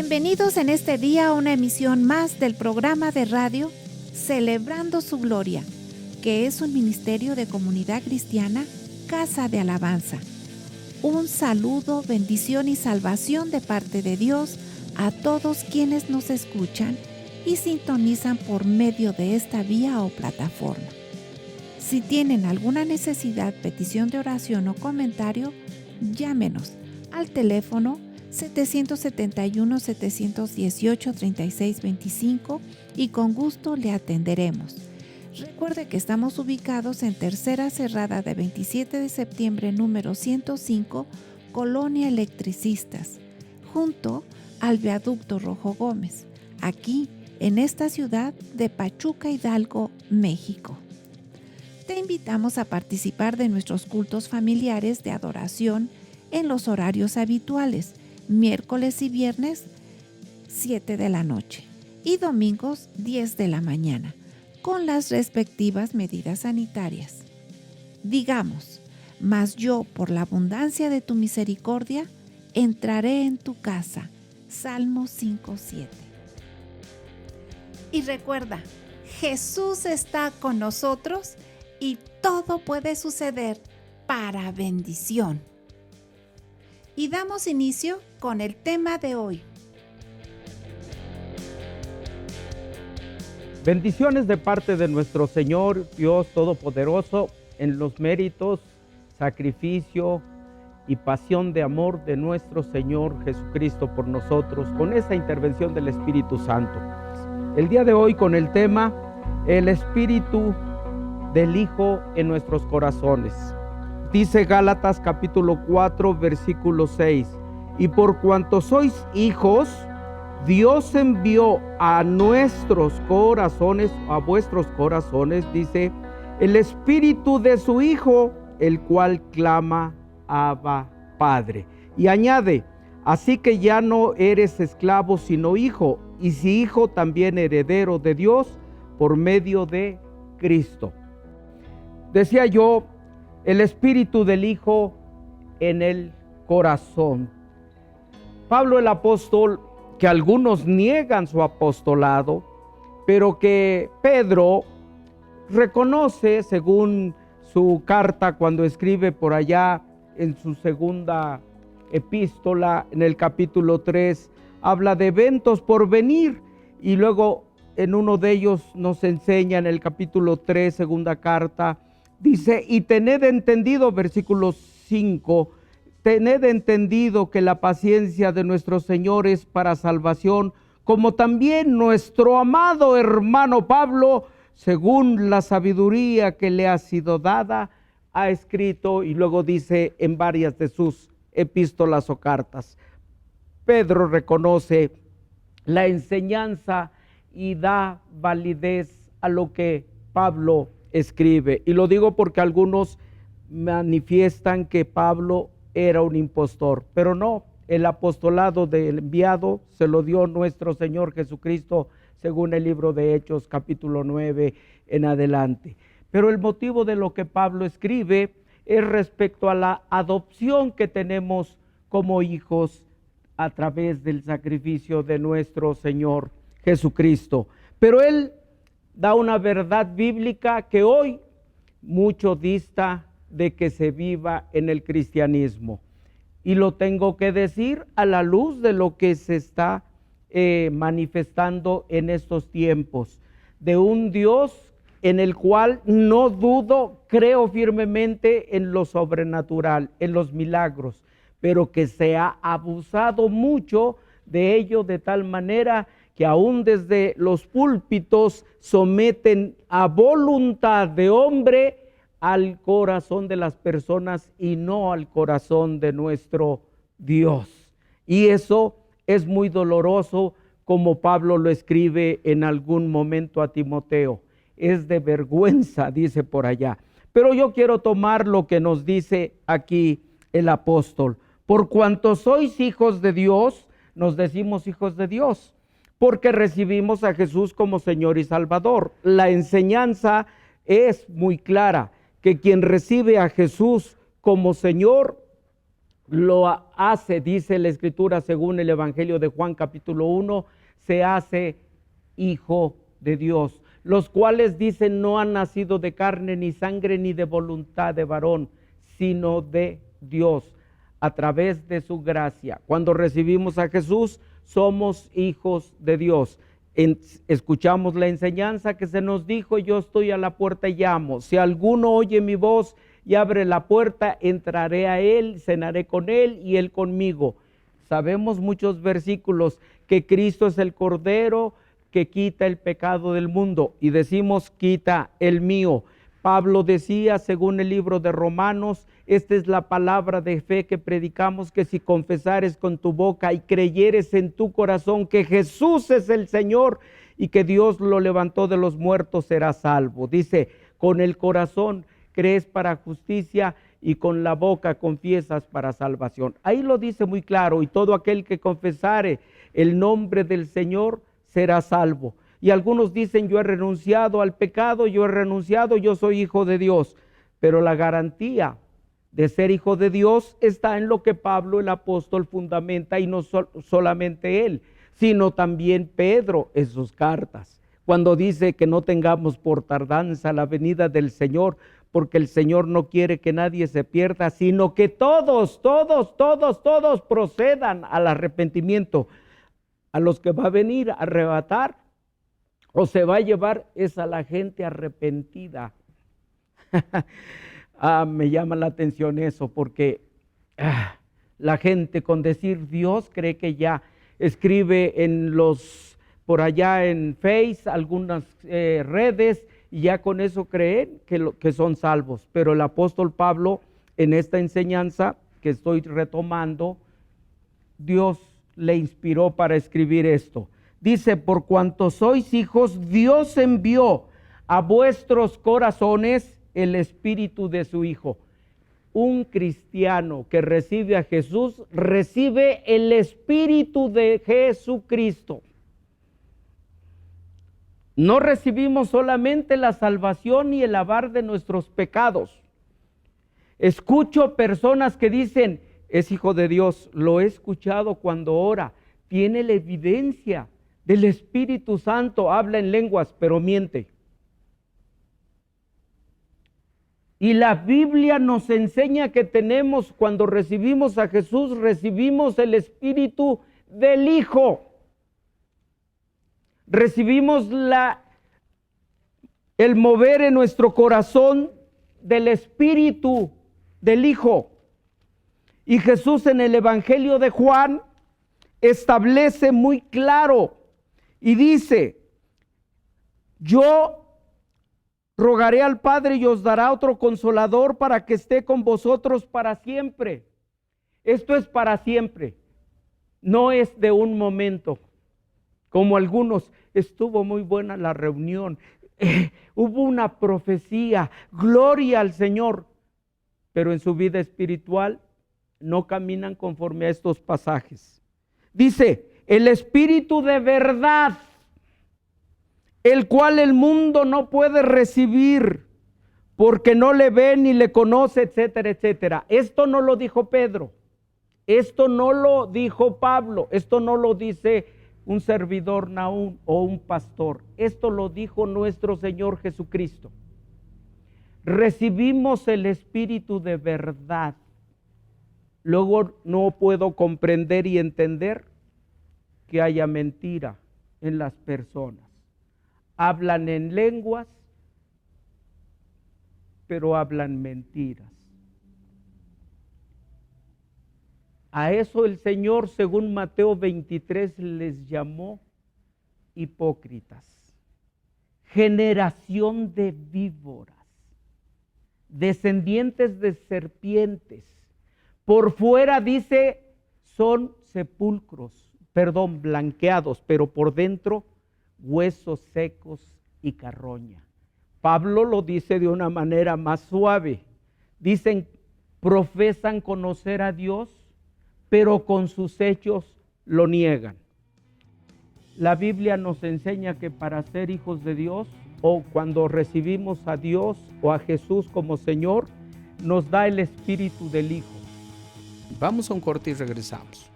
Bienvenidos en este día a una emisión más del programa de radio Celebrando su Gloria, que es un ministerio de comunidad cristiana, Casa de Alabanza. Un saludo, bendición y salvación de parte de Dios a todos quienes nos escuchan y sintonizan por medio de esta vía o plataforma. Si tienen alguna necesidad, petición de oración o comentario, llámenos al teléfono 771-718-3625 y con gusto le atenderemos. Recuerde que estamos ubicados en Tercera Cerrada de 27 de septiembre número 105, Colonia Electricistas, junto al Viaducto Rojo Gómez, aquí en esta ciudad de Pachuca, Hidalgo, México. Te invitamos a participar de nuestros cultos familiares de adoración en los horarios habituales, miércoles y viernes 7 de la noche y domingos 10 de la mañana, con las respectivas medidas sanitarias. Digamos, mas yo por la abundancia de tu misericordia entraré en tu casa. Salmo 5:7. Y recuerda, Jesús está con nosotros y todo puede suceder para bendición. Y damos inicio con el tema de hoy. Bendiciones de parte de nuestro Señor Dios Todopoderoso en los méritos, sacrificio y pasión de amor de nuestro Señor Jesucristo por nosotros, con esa intervención del Espíritu Santo. El día de hoy con el tema, el Espíritu del Hijo en nuestros corazones. Dice Gálatas capítulo 4, versículo 6, y por cuanto sois hijos, Dios envió a nuestros corazones, a vuestros corazones, dice, el Espíritu de su Hijo, el cual clama, Abba, Padre. Y añade, así que ya no eres esclavo, sino hijo, y si hijo, también heredero de Dios por medio de Cristo. Decía yo, el Espíritu del Hijo en el corazón. Pablo el apóstol, que algunos niegan su apostolado, pero que Pedro reconoce según su carta cuando escribe por allá en su segunda epístola, en el capítulo 3, habla de eventos por venir, y luego en uno de ellos nos enseña en el capítulo 3, segunda carta, dice, y tened entendido, versículo 5, tened entendido que la paciencia de nuestro Señor es para salvación, como también nuestro amado hermano Pablo, según la sabiduría que le ha sido dada, ha escrito, y luego dice en varias de sus epístolas o cartas. Pedro reconoce la enseñanza y da validez a lo que Pablo escribe. Y lo digo porque algunos manifiestan que Pablo era un impostor, pero no, el apostolado del enviado se lo dio nuestro Señor Jesucristo según el libro de Hechos capítulo 9 en adelante. Pero el motivo de lo que Pablo escribe es respecto a la adopción que tenemos como hijos a través del sacrificio de nuestro Señor Jesucristo. Pero él da una verdad bíblica que hoy mucho dista de que se viva en el cristianismo. Y lo tengo que decir a la luz de lo que se está manifestando en estos tiempos, de un Dios en el cual no dudo, creo firmemente en lo sobrenatural, en los milagros, pero que se ha abusado mucho de ello de tal manera que aún desde los púlpitos someten a voluntad de hombre al corazón de las personas y no al corazón de nuestro Dios. Y eso es muy doloroso, como Pablo lo escribe en algún momento a Timoteo. Es de vergüenza, dice por allá. Pero yo quiero tomar lo que nos dice aquí el apóstol. Por cuanto sois hijos de Dios, nos decimos hijos de Dios, porque recibimos a Jesús como Señor y Salvador. La enseñanza es muy clara, que quien recibe a Jesús como Señor lo hace, dice la Escritura según el Evangelio de Juan capítulo 1, se hace hijo de Dios, los cuales dicen no han nacido de carne ni sangre ni de voluntad de varón, sino de Dios, a través de su gracia. Cuando recibimos a Jesús, somos hijos de Dios. Escuchamos la enseñanza que se nos dijo: yo estoy a la puerta y llamo. Si alguno oye mi voz y abre la puerta, entraré a él, cenaré con él y él conmigo. Sabemos muchos versículos que Cristo es el Cordero que quita el pecado del mundo, y decimos: quita el mío. Pablo decía, según el libro de Romanos, esta es la palabra de fe que predicamos, que si confesares con tu boca y creyeres en tu corazón que Jesús es el Señor y que Dios lo levantó de los muertos, serás salvo. Dice, con el corazón crees para justicia y con la boca confiesas para salvación. Ahí lo dice muy claro: y todo aquel que confesare el nombre del Señor será salvo. Y algunos dicen: yo he renunciado al pecado, yo soy hijo de Dios. Pero la garantía de ser hijo de Dios está en lo que Pablo el apóstol fundamenta, y no solamente él, sino también Pedro en sus cartas, cuando dice que no tengamos por tardanza la venida del Señor, porque el Señor no quiere que nadie se pierda, sino que todos procedan al arrepentimiento. A los que va a venir a arrebatar o se va a llevar es a la gente arrepentida. Me llama la atención eso, porque la gente con decir Dios cree que ya escribe por allá en Face, algunas redes, y ya con eso creen que son salvos. Pero el apóstol Pablo, en esta enseñanza que estoy retomando, Dios le inspiró para escribir esto. Dice: por cuanto sois hijos, Dios envió a vuestros corazones el Espíritu de su Hijo. Un cristiano que recibe a Jesús, recibe el Espíritu de Jesucristo. No recibimos solamente la salvación y el lavar de nuestros pecados. Escucho personas que dicen: es hijo de Dios. Lo he escuchado cuando ora. Tiene la evidencia del Espíritu Santo, habla en lenguas, pero miente. Y la Biblia nos enseña que cuando recibimos a Jesús, recibimos el Espíritu del Hijo. Recibimos el mover en nuestro corazón del Espíritu del Hijo. Y Jesús en el Evangelio de Juan establece muy claro y dice: yo rogaré al Padre y os dará otro consolador para que esté con vosotros para siempre. Esto es para siempre, no es de un momento. Como algunos, estuvo muy buena la reunión, hubo una profecía, gloria al Señor, pero en su vida espiritual no caminan conforme a estos pasajes. Dice: el Espíritu de verdad, el cual el mundo no puede recibir, porque no le ve ni le conoce, etcétera, etcétera. Esto no lo dijo Pedro, esto no lo dijo Pablo, esto no lo dice un servidor Nahum o un pastor, esto lo dijo nuestro Señor Jesucristo. Recibimos el Espíritu de verdad. Luego no puedo comprender y entender que haya mentira en las personas. Hablan en lenguas, pero hablan mentiras. A eso el Señor, según Mateo 23, les llamó hipócritas, generación de víboras, descendientes de serpientes. Por fuera dice, son blanqueados, pero por dentro huesos secos y carroña. Pablo lo dice de una manera más suave. Dicen, profesan conocer a Dios, pero con sus hechos lo niegan. La Biblia nos enseña que para ser hijos de Dios, o cuando recibimos a Dios o a Jesús como Señor, nos da el Espíritu del Hijo. Vamos a un corte y regresamos.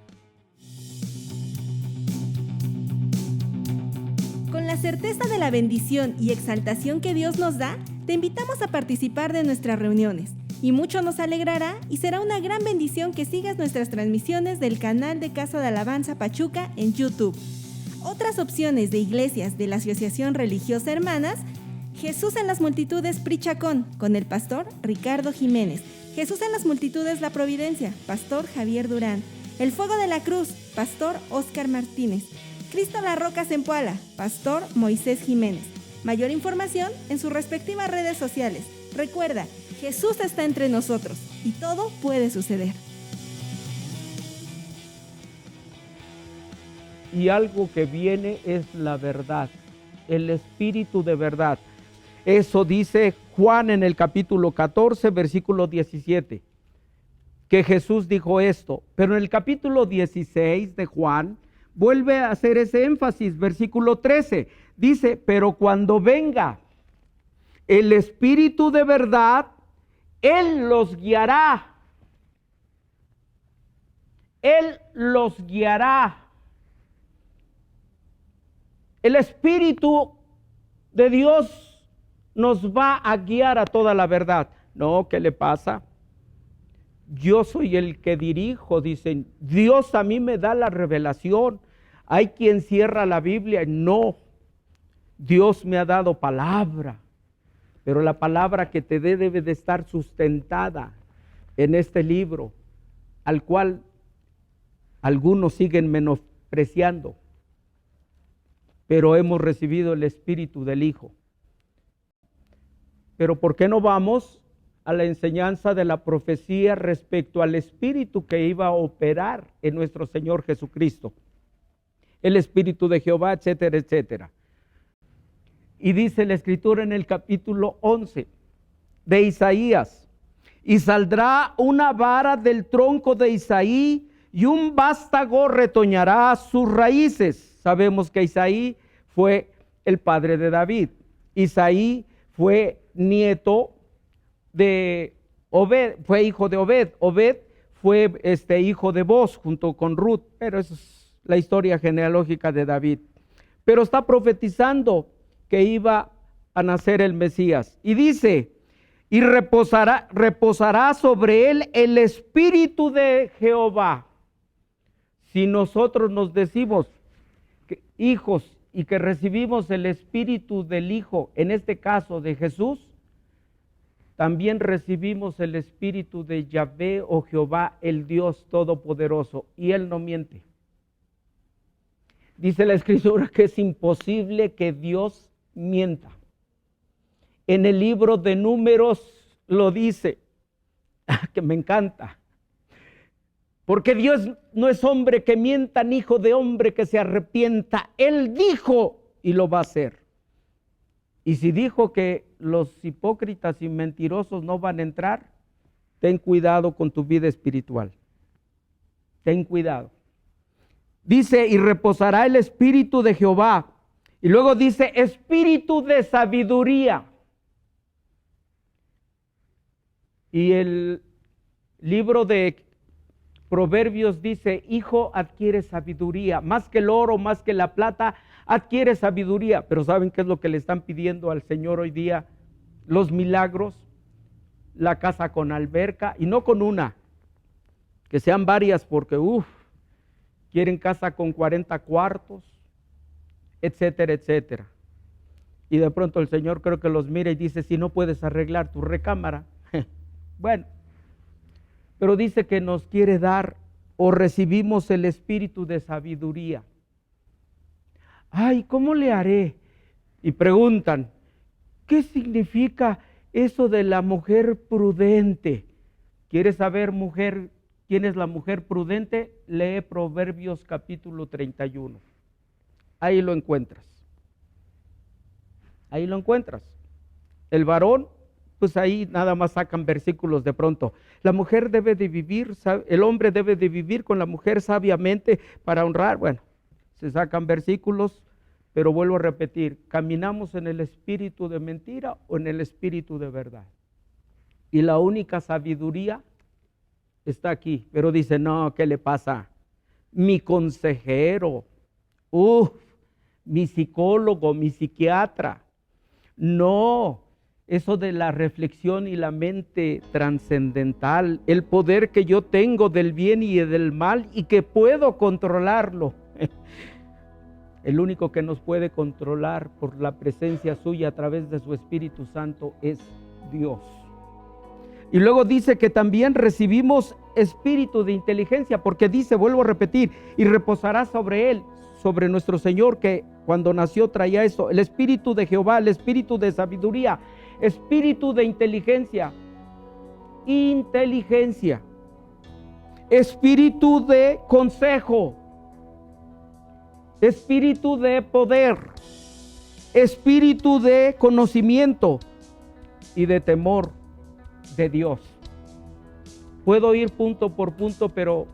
Con la certeza de la bendición y exaltación que Dios nos da, te invitamos a participar de nuestras reuniones. Y mucho nos alegrará y será una gran bendición que sigas nuestras transmisiones del canal de Casa de Alabanza Pachuca en YouTube. Otras opciones de iglesias de la Asociación Religiosa Hermanas: Jesús en las Multitudes Prichacón, con el pastor Ricardo Jiménez. Jesús en las Multitudes La Providencia, pastor Javier Durán. El Fuego de la Cruz, pastor Óscar Martínez. Cristo la Roca Zempoala, pastor Moisés Jiménez. Mayor información en sus respectivas redes sociales. Recuerda, Jesús está entre nosotros y todo puede suceder. Y algo que viene es la verdad, el Espíritu de verdad. Eso dice Juan en el capítulo 14, versículo 17, que Jesús dijo esto. Pero en el capítulo 16 de Juan vuelve a hacer ese énfasis, versículo 13. Dice, pero cuando venga el Espíritu de verdad, Él los guiará. Él los guiará. El Espíritu de Dios nos va a guiar a toda la verdad. No, ¿qué le pasa? Yo soy el que dirijo, dicen. Dios a mí me da la revelación. Hay quien cierra la Biblia. No, Dios me ha dado palabra. Pero la palabra que te dé debe de estar sustentada en este libro, al cual algunos siguen menospreciando. Pero hemos recibido el Espíritu del Hijo. Pero ¿por qué no vamos a la enseñanza de la profecía respecto al Espíritu que iba a operar en nuestro Señor Jesucristo? El Espíritu de Jehová, etcétera, etcétera. Y dice la Escritura en el capítulo 11 de Isaías: y saldrá una vara del tronco de Isaí, y un vástago retoñará sus raíces. Sabemos que Isaí fue el padre de David. Isaí fue nieto de Obed, fue hijo de Obed. Obed fue hijo de Boz junto con Ruth, pero esa es la historia genealógica de David. Pero está profetizando que iba a nacer el Mesías. Y dice, y reposará sobre él el Espíritu de Jehová. Si nosotros nos decimos que hijos y que recibimos el Espíritu del Hijo, en este caso de Jesús, también recibimos el Espíritu de Yahvé o Jehová, el Dios Todopoderoso, y Él no miente. Dice la Escritura que es imposible que Dios mienta. En el libro de Números lo dice, que me encanta, porque Dios no es hombre que mienta, ni hijo de hombre que se arrepienta. Él dijo y lo va a hacer. Y si dijo que los hipócritas y mentirosos no van a entrar, ten cuidado con tu vida espiritual. Ten cuidado. Dice, y reposará el Espíritu de Jehová. Y luego dice, espíritu de sabiduría. Y el libro de Proverbios dice, hijo, adquiere sabiduría. Más que el oro, más que la plata, adquiere sabiduría. Pero ¿saben qué es lo que le están pidiendo al Señor hoy día? Los milagros, la casa con alberca, y no con una, que sean varias, porque quieren casa con 40 cuartos, etcétera, etcétera. Y de pronto el Señor creo que los mira y dice, si no puedes arreglar tu recámara, bueno, pero dice que nos quiere dar o recibimos el espíritu de sabiduría. Ay, ¿cómo le haré? Y preguntan, ¿qué significa eso de la mujer prudente? ¿Quieres saber, mujer, quién es la mujer prudente? Lee Proverbios capítulo 31. Ahí lo encuentras. Ahí lo encuentras. El varón, pues ahí nada más sacan versículos de pronto. La mujer debe de vivir, el hombre debe de vivir con la mujer sabiamente para honrar. Bueno, se sacan versículos, pero vuelvo a repetir, ¿caminamos en el espíritu de mentira o en el espíritu de verdad? Y la única sabiduría está aquí, pero dice, no, ¿qué le pasa? Mi consejero, mi psicólogo, mi psiquiatra. No, eso de la reflexión y la mente trascendental, el poder que yo tengo del bien y del mal y que puedo controlarlo. El único que nos puede controlar por la presencia suya a través de su Espíritu Santo es Dios. Y luego dice que también recibimos espíritu de inteligencia, porque dice, vuelvo a repetir, y reposará sobre él, sobre nuestro Señor, que cuando nació traía esto, el espíritu de Jehová, el espíritu de sabiduría, espíritu de inteligencia, espíritu de consejo, espíritu de poder, espíritu de conocimiento y de temor de Dios. Puedo ir punto por punto, pero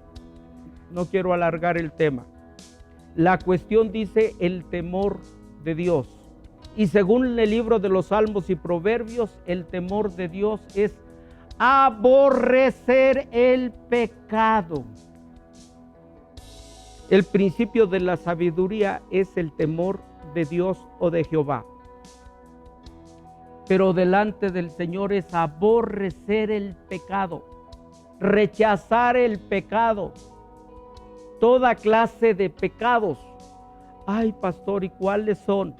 no quiero alargar el tema. La cuestión dice el temor de Dios. Y según el libro de los Salmos y Proverbios, el temor de Dios es aborrecer el pecado. El principio de la sabiduría es el temor de Dios o de Jehová. Pero delante del Señor es aborrecer el pecado, rechazar el pecado, toda clase de pecados. Ay, pastor, ¿y cuáles son?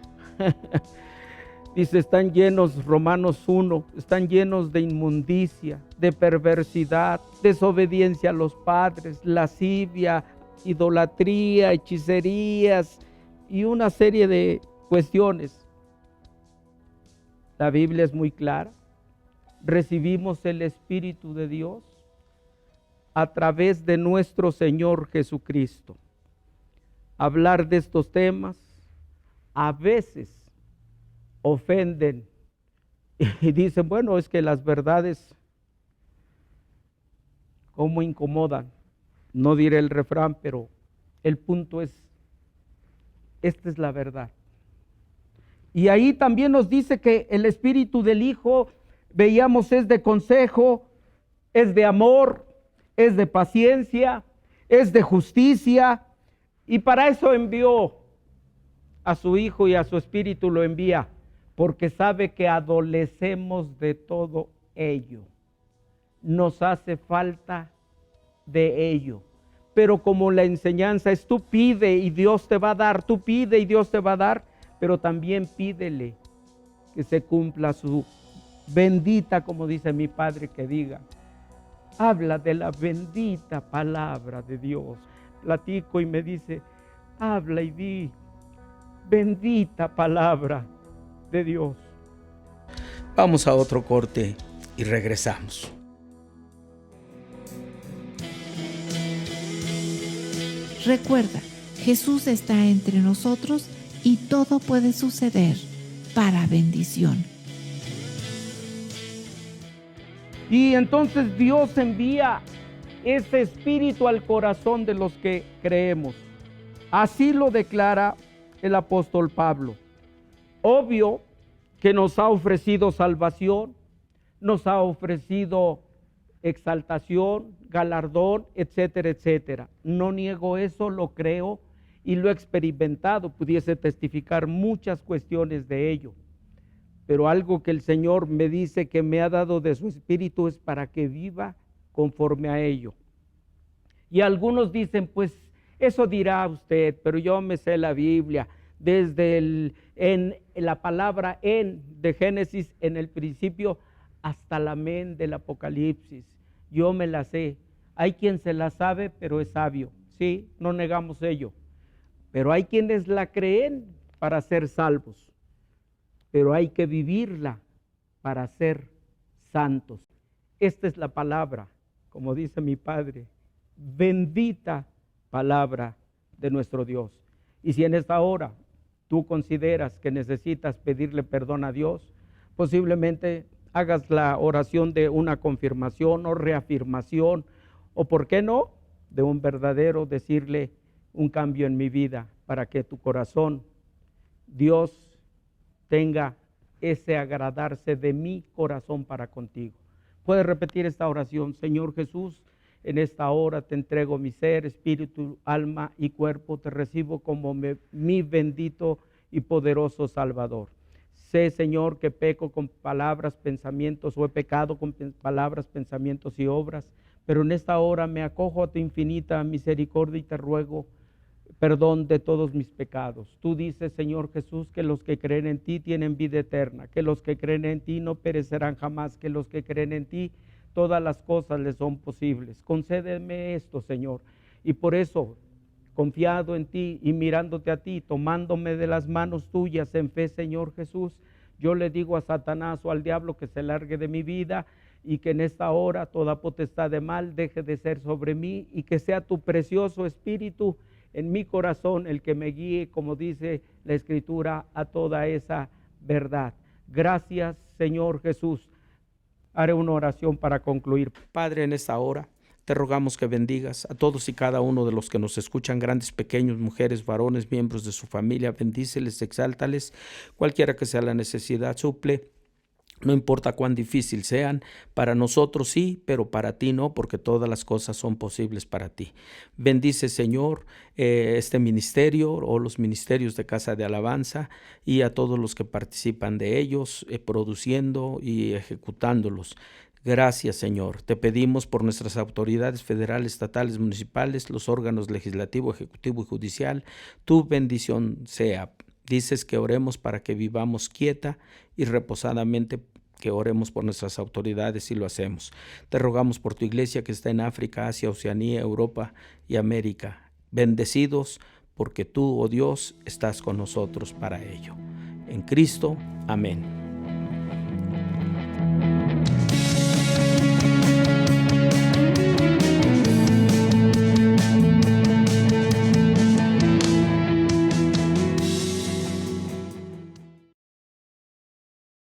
Dice, están llenos, Romanos 1, están llenos de inmundicia, de perversidad, desobediencia a los padres, lascivia, idolatría, hechicerías y una serie de cuestiones. La Biblia es muy clara. Recibimos el Espíritu de Dios a través de nuestro Señor Jesucristo. Hablar de estos temas a veces ofenden y dicen, bueno, es que las verdades cómo incomodan. No diré el refrán, pero el punto es, esta es la verdad. Y ahí también nos dice que el espíritu del Hijo, veíamos, es de consejo, es de amor, es de paciencia, es de justicia. Y para eso envió a su Hijo y a su Espíritu lo envía, porque sabe que adolecemos de todo ello. Nos hace falta de ello. Pero como la enseñanza es tú pide y Dios te va a dar, tú pide y Dios te va a dar, pero también pídele que se cumpla su bendita, como dice mi padre que diga. Habla de la bendita palabra de Dios. Platico y me dice, habla y di, bendita palabra de Dios. Vamos a otro corte y regresamos. Recuerda, Jesús está entre nosotros y todo puede suceder para bendición. Y entonces Dios envía ese espíritu al corazón de los que creemos. Así lo declara el apóstol Pablo. Obvio que nos ha ofrecido salvación, nos ha ofrecido exaltación, galardón, etcétera, etcétera. No niego eso, lo creo y lo he experimentado. Pudiese testificar muchas cuestiones de ello. Pero algo que el Señor me dice que me ha dado de su espíritu es para que viva conforme a ello. Y algunos dicen, pues eso dirá usted, pero yo me sé la Biblia desde en la palabra en de Génesis en el principio hasta la men del Apocalipsis. Yo me la sé. Hay quien se la sabe, pero es sabio. Sí, no negamos ello. Pero hay quienes la creen para ser salvos. Pero hay que vivirla para ser santos. Esta es la palabra, como dice mi padre, bendita palabra de nuestro Dios. Y si en esta hora tú consideras que necesitas pedirle perdón a Dios, posiblemente hagas la oración de una confirmación o reafirmación, o por qué no, de un verdadero decirle un cambio en mi vida para que tu corazón, Dios, tenga ese agradarse de mi corazón para contigo. Puedes repetir esta oración. Señor Jesús, En esta hora te entrego mi ser, espíritu, alma y cuerpo. Te recibo como mi bendito y poderoso Salvador. Sé, Señor, que peco con palabras, pensamientos, o he pecado con palabras, pensamientos y obras, pero en esta hora me acojo a tu infinita misericordia y te ruego perdón de todos mis pecados. Tú dices, Señor Jesús, que los que creen en ti tienen vida eterna, que los que creen en ti no perecerán jamás, que los que creen en ti todas las cosas les son posibles. Concédeme esto, Señor, y por eso, confiado en ti y mirándote a ti, tomándome de las manos tuyas en fe, Señor Jesús, yo le digo a Satanás o al diablo que se largue de mi vida y que en esta hora toda potestad de mal deje de ser sobre mí y que sea tu precioso Espíritu en mi corazón el que me guíe, como dice la Escritura, a toda esa verdad. Gracias, Señor Jesús. Haré una oración para concluir. Padre, en esta hora te rogamos que bendigas a todos y cada uno de los que nos escuchan, grandes, pequeños, mujeres, varones, miembros de su familia. Bendíceles, exáltales, cualquiera que sea la necesidad, suple. No importa cuán difícil sean, para nosotros sí, pero para ti no, porque todas las cosas son posibles para ti. Bendice, Señor, este ministerio o los ministerios de Casa de Alabanza y a todos los que participan de ellos, produciendo y ejecutándolos. Gracias, Señor. Te pedimos por nuestras autoridades federales, estatales, municipales, los órganos legislativo, ejecutivo y judicial, tu bendición sea. Dices que oremos para que vivamos quieta y reposadamente, que oremos por nuestras autoridades y lo hacemos. Te rogamos por tu iglesia que está en África, Asia, Oceanía, Europa y América. Bendecidos porque tú, oh Dios, estás con nosotros para ello. En Cristo, amén.